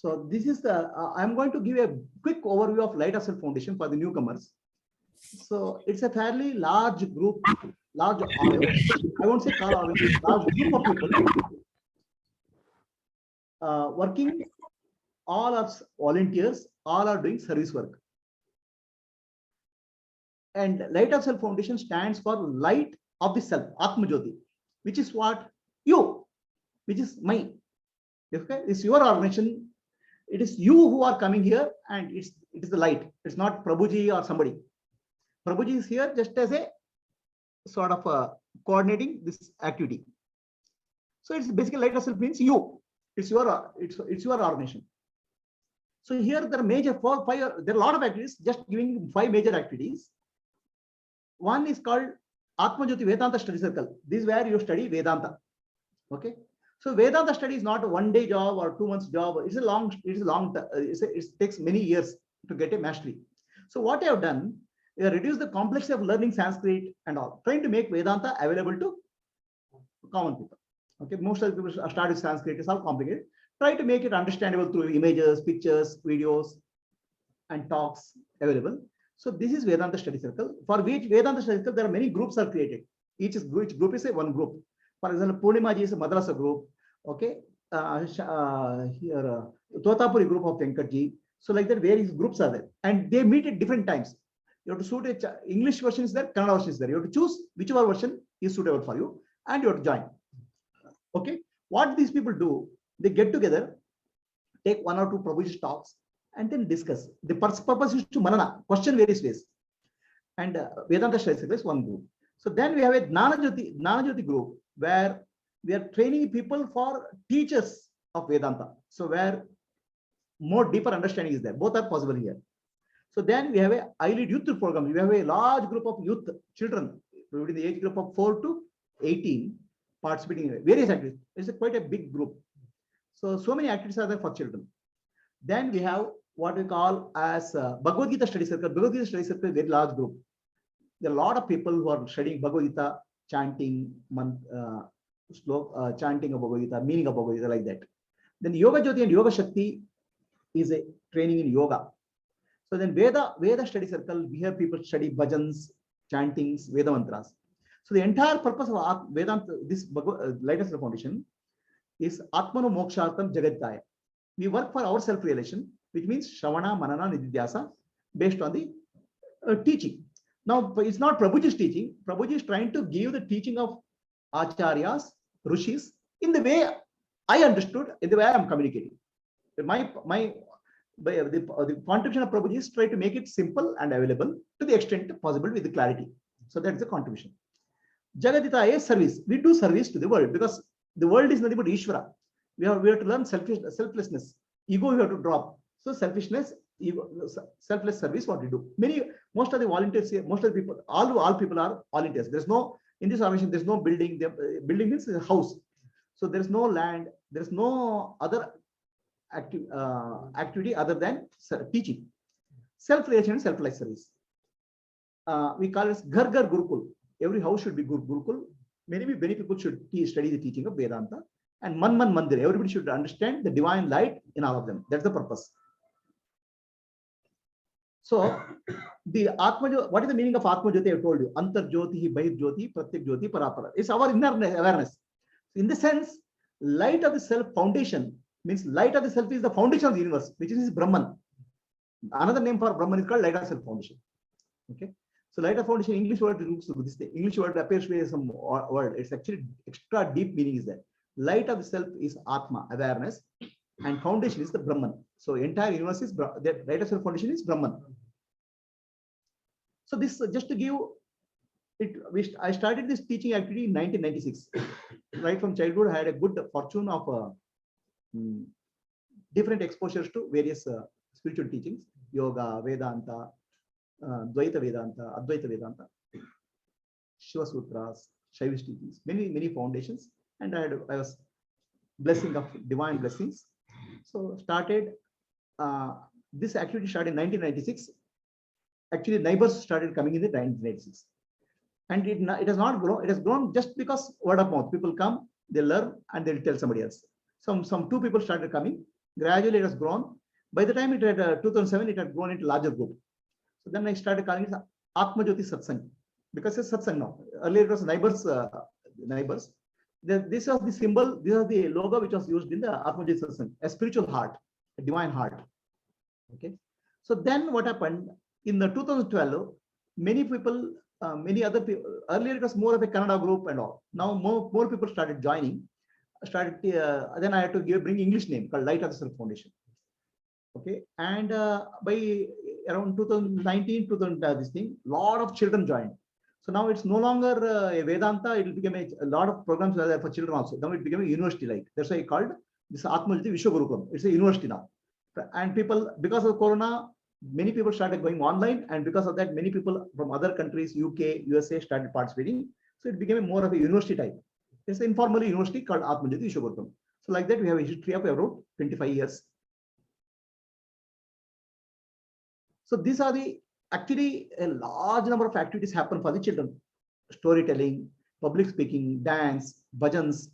So this is the, I'm going to give a quick overview of Light of Self Foundation for the newcomers. So it's a fairly large group, large audience. I won't say call audience, large group of people working. All are volunteers, all are doing service work. And Light of Self Foundation stands for light of the self, Atma Jyoti, which is what? You, which is my. Okay, it's your organization. It is you who are coming here, and it is the light. It's not Prabhuji or somebody. Prabhuji is here just as a sort of coordinating this activity. So it's basically Light of Self means you. It's your organization. So here there are major there are a lot of activities. Just giving 5 major activities. One is called Atma Jyoti Vedanta Study Circle. This is where you study Vedanta. Okay. So Vedanta study is not a one-day job or 2 months job. It takes many years to get a mastery. So what I have done, I have reduced the complexity of learning Sanskrit and all, trying to make Vedanta available to common people. Okay, most of the people start with Sanskrit, it's all complicated. Try to make it understandable through images, pictures, videos, and talks available. So this is Vedanta Study Circle. For which Vedanta Study Circle, there are many groups are created. Each group is a one group. For example, Purnima ji is a madrasa group. Okay, here Totapuri group of Venkatji. So like that, various groups are there, and they meet at different times. You have to suit a English version is there, Kannada version is there. You have to choose whichever version is suitable for you, and you have to join. Okay, what these people do, they get together, take 1 or 2 Prabhuji talks, and then discuss. The purpose is to manana, question various ways. And Vedanta Study Circle is one group. So then we have a Gnana Jyoti group where we are training people for teachers of Vedanta. So where more deeper understanding is there. Both are possible here. So then we have a I-Lead youth program. We have a large group of youth children within the age group of 4 to 18 participating in various activities. It's quite a big group. So many activities are there for children. Then we have what we call as Bhagavad Gita Study Circle. Bhagavad Gita Study Circle is a very large group. There are a lot of people who are studying Bhagavad Gita, chanting, chanting of Bhagavad Gita, meaning of Bhagavad Gita, like that. Then Yoga Jyoti and Yoga Shakti is a training in yoga. So then Veda Study Circle, we have people study bhajans, chantings, Veda mantras. So the entire purpose of Vedanta, this Light of Self Foundation, is Atmano Mokshartam Jagadaya. We work for our self-realization, which means Shravana, Manana, Nididhyasa, based on the teaching. Now, it's not Prabhuji's teaching. Prabhuji is trying to give the teaching of Acharyas, Rishis, in the way I understood, in the way I am communicating. The contribution of Prabhuji is try to make it simple and available to the extent possible with the clarity. So that's the contribution. Jagadita is service. We do service to the world because the world is nothing but Ishvara. We have to learn selflessness. Ego we have to drop. So selfishness, ego, selfless service, what we do. Most of the volunteers here, most of the people, all people are volunteers. There's no, in this organization, there's no building. Building means a house. So there's no land, there's no other activity other than teaching. Self-realization and self-life service. We call it Ghar Ghar Gurukul. Every house should be Gurukul. Many people should study the teaching of Vedanta. And Man Mandir, everybody should understand the divine light in all of them. That's the purpose. So, the Atma, what is the meaning of Atma Jyoti? I told you. Antar Jyoti, Bahir Jyoti, Pratyak Jyoti, Parapara. It's our inner awareness. In the sense, light of the self foundation means light of the self is the foundation of the universe, which is Brahman. Another name for Brahman is called light of self foundation. Okay. So light of foundation, English word looks to this. English word appears to be some word. It's actually extra deep meaning is there. Light of the self is Atma, awareness, and foundation is the Brahman. So entire universe is the light of self foundation is Brahman. So this just to give it, I started this teaching activity in 1996. Right from childhood, I had a good fortune of different exposures to various spiritual teachings, yoga, Vedanta, Dvaita Vedanta, Advaita Vedanta, Shiva Sutras, Shaivist teachings, many foundations. And I was blessing of divine blessings. So started this activity started in 1996. Actually, neighbors started coming in the 1996, and it has not grown. It has grown just because word of mouth. People come, they learn, and they'll tell somebody else. Some 2 people started coming. Gradually it has grown. By the time it had 2007, it had grown into larger group. So then I started calling it Atma Jyoti Satsang, because it's Satsang now. Earlier it was neighbors. This was the symbol, this was the logo which was used in the Atma Jyoti Satsang, a spiritual heart, a divine heart. Okay. So then what happened in the 2012, many people, many other people, earlier it was more of a Kannada group and all. Now more people started joining. Then I had to bring English name called Light of the Self Foundation. Okay, and by around 2019, 2000, this thing, lot of children joined. So now it's no longer a Vedanta. It will become a lot of programs are there for children also. Now it became a university like. That's why I called this Atma Jyoti Vishwagurukulam. It's a university now. And people, because of Corona, many people started going online, and because of that, many people from other countries, UK, USA, started participating. So it became more of a university type. It's an informal university called Atma Jyoti Vishwagurukulam. So like that, we have a history of around 25 years. So these are the actually a large number of activities happen for the children: storytelling, public speaking, dance, bhajans,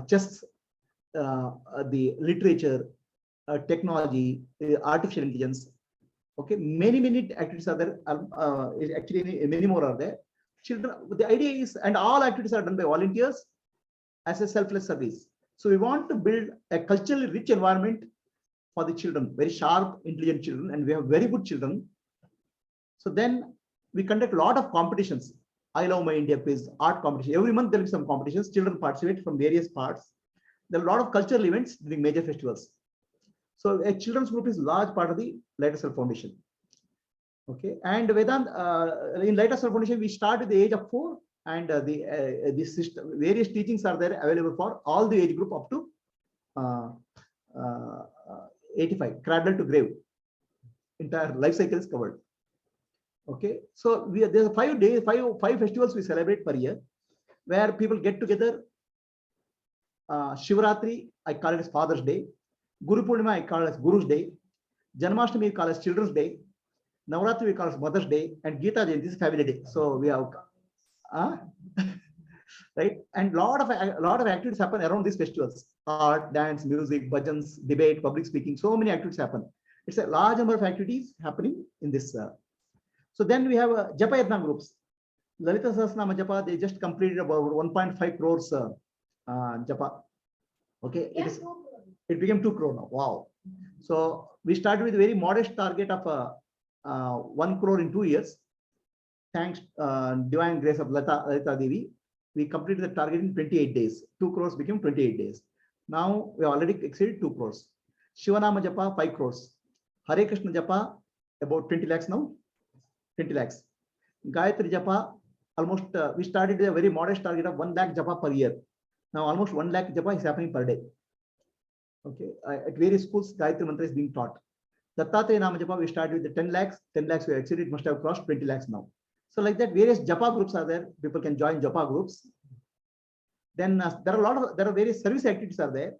chess, the literature, technology, artificial intelligence. Okay, many activities are there. Actually, many more are there. Children. The idea is, and all activities are done by volunteers as a selfless service. So we want to build a culturally rich environment for the children, very sharp, intelligent children, and we have very good children. So then we conduct a lot of competitions. I Love My India quiz, art competition. Every month there will be some competitions. Children participate from various parts. There are a lot of cultural events during major festivals. So a children's group is a large part of the Light of Self Foundation. Okay, and Vedanta, in Light of Self Foundation, we start at the age of 4, and the system, various teachings are there available for all the age group up to 85, cradle to grave. Entire life cycle is covered. Okay, so there's 5 days, five festivals we celebrate per year, where people get together. Shivaratri, I call it as Father's Day. Guru Purnima, I call it as Guru's Day. Janmashtami, we call it as Children's Day. Navaratri, we call it as Mother's Day. And Gita Jayanti is Family Day. So we have, right? And lot of activities happen around these festivals: art, dance, music, bhajans, debate, public speaking. So many activities happen. It's a large number of activities happening in this. So then we have Japa Yatna groups. Lalita Sahasranama Japa, they just completed about 1.5 crores Japa. Okay, it became 2 crore now. Wow. So we started with a very modest target of 1 crore in 2 years. Thanks divine grace of Lalita Devi, we completed the target in 28 days. 2 crores became 28 days. Now we already exceeded 2 crores. Shivanama Japa 5 crores. Hare Krishna Japa about 20 lakhs now. 20 lakhs. Gayatri Japa almost we started with a very modest target of 1 lakh Japa per year. Now almost 1 lakh Japa is happening per day. Okay, at various schools, Gayatri Mantra is being taught. Dattatreya Nama Japa, we started with the 10 lakhs. 10 lakhs we exceeded, must have crossed 20 lakhs now. So like that, various Japa groups are there. People can join Japa groups. Then there are various service activities are there.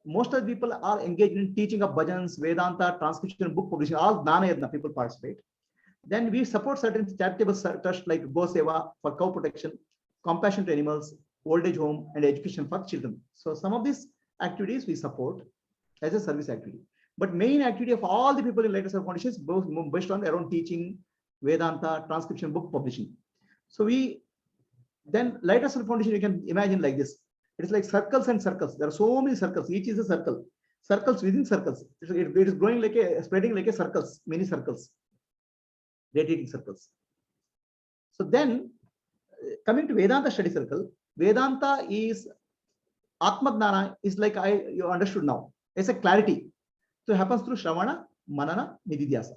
Most of the people are engaged in teaching of bhajans, Vedanta, transcription, book publishing, all Dana Yajna people participate. Then we support certain charitable trusts like Go Seva for cow protection, compassion to animals, old age home, and education for children. So some of these activities we support as a service activity. But main activity of all the people in Light of Self Foundation is based on around teaching, Vedanta, transcription, book publishing. So then Light of Self Foundation, you can imagine like this. It is like circles and circles. There are so many circles. Each is a circle. Circles within circles. It is growing like spreading like a circles, many circles, radiating circles. So then coming to Vedanta study circle, Vedanta is Atma Dhyana is like you understood now. It's a clarity. So it happens through Shravana, Manana, Nididhyasa.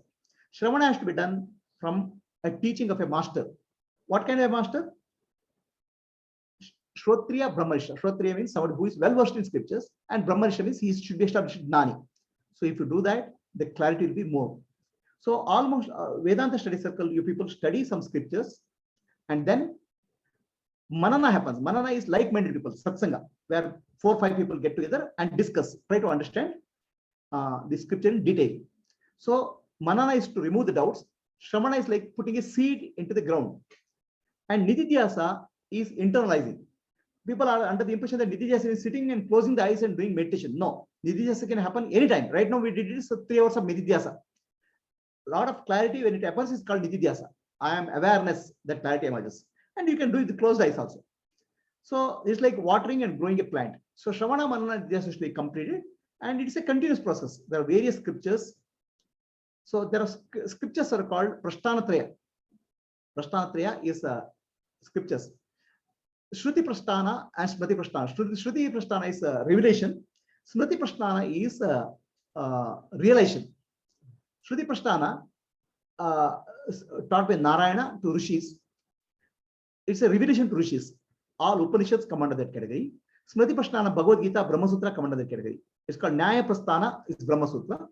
Shravana has to be done from a teaching of a master. What kind of a master? Shrotriya Brahmarisha. Shrotriya means somebody who is well versed in scriptures, and Brahmarisha means he should be established Gnani. So if you do that, the clarity will be more. So almost Vedanta study circle, you people study some scriptures, and then Manana happens. Manana is like-minded people, satsanga, where 4 or 5 people get together and discuss, try to understand the scripture in detail. So Manana is to remove the doubts. Shramana is like putting a seed into the ground. And Nididhyasa is internalizing. people are under the impression that Nidhyasa is sitting and closing the eyes and doing meditation. No, Nidhyasa can happen anytime. Right now we did this 3 hours of Nidhyasa. A lot of clarity when it happens is called Nidhyasa. I am awareness, that clarity emerges. And you can do it with closed eyes also. So it's like watering and growing a plant. So Shravana Manana Nidhyasa is to be completed, and it's a continuous process. There are various scriptures. So there are scriptures are called Prasthanatraya. Prasthanatraya is scriptures. Shruti Prasthana and Smriti Prasthana. Shruti Prasthana is revelation. Smriti Prasthana is realization. Shruti Prasthana taught by Narayana to Rishis. It's a revelation to Rishis. All Upanishads come under that category. Smriti Prasthana, Bhagavad Gita, Brahma Sutra come under that category. It's called Nyaya Prasthana, is Brahma Sutra.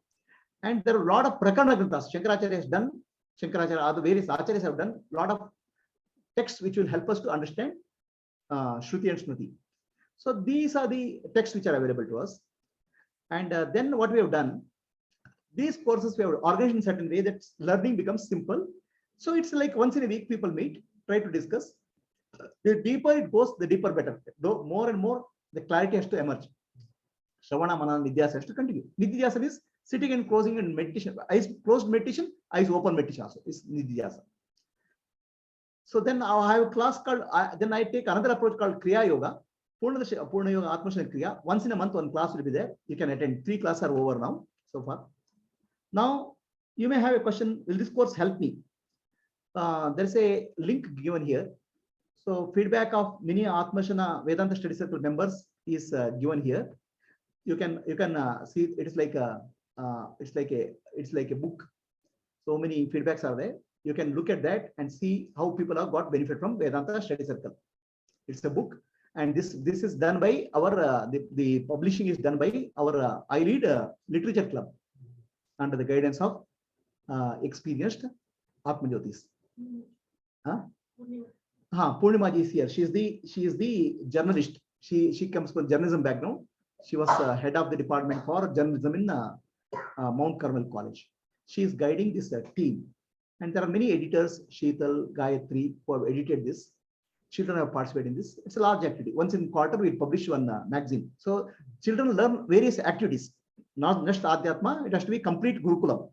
And there are a lot of Prakarana Granthas. Shankaracharya has done, Shankaracharya, other various Acharyas have done a lot of texts which will help us to understand Shruti and Smriti. So these are the texts which are available to us. And then what we have done, these courses we have organized in a certain way that learning becomes simple. So it's like once in a week people meet, try to discuss. The deeper it goes, the deeper better. Though more and more, the clarity has to emerge. Shravana, Manana, Nidhyasa has to continue. Nidhyasa is sitting and closing and meditation. Eyes closed meditation, eyes open meditation also is Nidhyasa. So then I have a class called, then I take another approach called Kriya Yoga. Purna Yoga, Atma Kriya. Once in a month, one class will be there. You can attend. 3 classes are over now, so far. Now, you may have a question, will this course help me? There's a link given here. So feedback of many Atmashana Vedanta Study Circle members is given here. You can see it is like it's like a book. So many feedbacks are there. You can look at that and see how people have got benefit from Vedanta Study Circle. It's a book, and this is done by our the publishing is done by our iLead Literature Club under the guidance of experienced Atma Jyotis. Purnima is here. She is the journalist. She comes from journalism background. She was head of the department for journalism in Mount Carmel College. She is guiding this team. And there are many editors, Sheetal, Gayatri, who have edited this. Children have participated in this. It's a large activity. Once in quarter, we publish one magazine. So children learn various activities. Not just Adhyatma, it has to be complete Gurukulam.